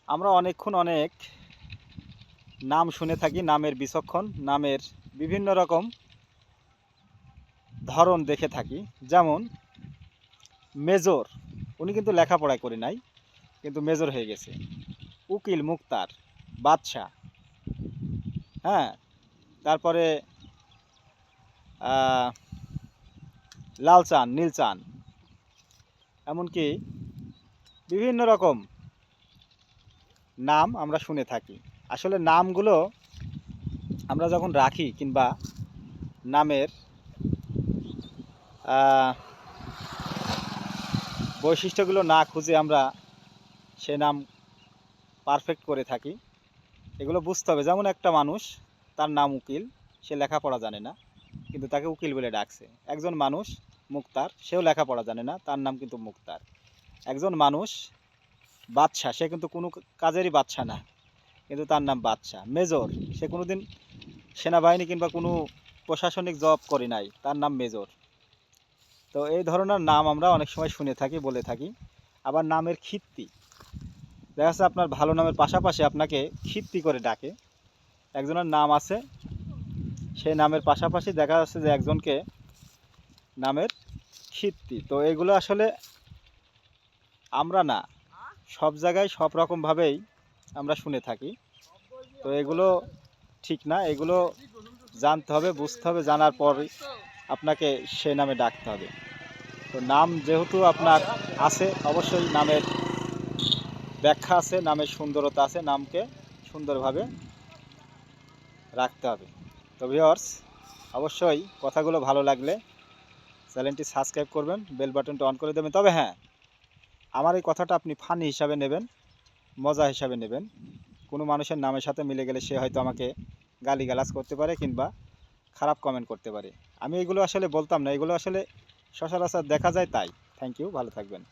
আমরা অনেকক্ষণ অনেক নাম শুনে থাকি, নামের বিচক্ষণ, নামের বিভিন্ন রকম ধরন দেখে থাকি। যেমন মেজর, উনি কিন্তু লেখাপড়া করে নাই, কিন্তু মেজর হয়ে গেছে। উকিল, মুক্তার, বাদশাহ, হ্যাঁ, তারপরে লালচান, নীলচান, এমনকি বিভিন্ন রকম নাম আমরা শুনে থাকি। আসলে নামগুলো আমরা যখন রাখি কিংবা নামের বৈশিষ্ট্যগুলো না খুঁজে আমরা সে নাম পারফেক্ট করে থাকি, এগুলো বুঝতে হবে। যেমন একটা মানুষ, তার নাম উকিল, সে লেখাপড়া জানে না, কিন্তু তাকে উকিল বলে ডাকছে। একজন মানুষ মুক্তার, সেও লেখাপড়া জানে না, তার নাম কিন্তু মুক্তার। একজন মানুষ বাদশাহ, সে কিন্তু কোনো কাজেরই বাদশাহ না, কিন্তু তার নাম বাদশাহ। মেজর, সে কোনোদিন সেনাবাহিনী কিংবা কোনো প্রশাসনিক জব করে নাই, তার নাম মেজর। তো এই ধরনের নাম আমরা অনেক সময় শুনে থাকি, বলে থাকি। আবার নামের খিত্তি, দেখা যাচ্ছে আপনার ভালো নামের পাশাপাশি আপনাকে খিত্তি করে ডাকে। একজনের নাম আছে, সেই নামের পাশাপাশি দেখা যাচ্ছে যে একজনকে নামের খিত্তি। তো এগুলো আসলে আমরা না, সব জায়গায় সব রকমভাবেই আমরা শুনে থাকি। তো এগুলো ঠিক না, এগুলো জানতে হবে, বুঝতে হবে, জানার পরই আপনাকে সেই নামে ডাকতে হবে। তো নাম যেহেতু আপনার আছে, অবশ্যই নামের ব্যাখ্যা আছে, নামের সুন্দরতা আছে, নামকে সুন্দরভাবে রাখতে হবে। তো ভিউয়ার্স, অবশ্যই কথাগুলো ভালো লাগলে চ্যানেলটি সাবস্ক্রাইব করবেন, বেল বাটনটা অন করে দেবেন। তবে হ্যাঁ, আমার এই কথাটা আপনি ফানি হিসাবে নেবেন, মজা হিসাবে নেবেন। কোনো মানুষের নামের সাথে মিলে গেলে সে হয়তো আমাকে গালিগালাজ করতে পারে কিংবা খারাপ কমেন্ট করতে পারে। আমি এগুলো আসলে বলতাম না, এগুলো আসলে সচরাচর দেখা যায়, তাই। থ্যাংক ইউ, ভালো থাকবেন।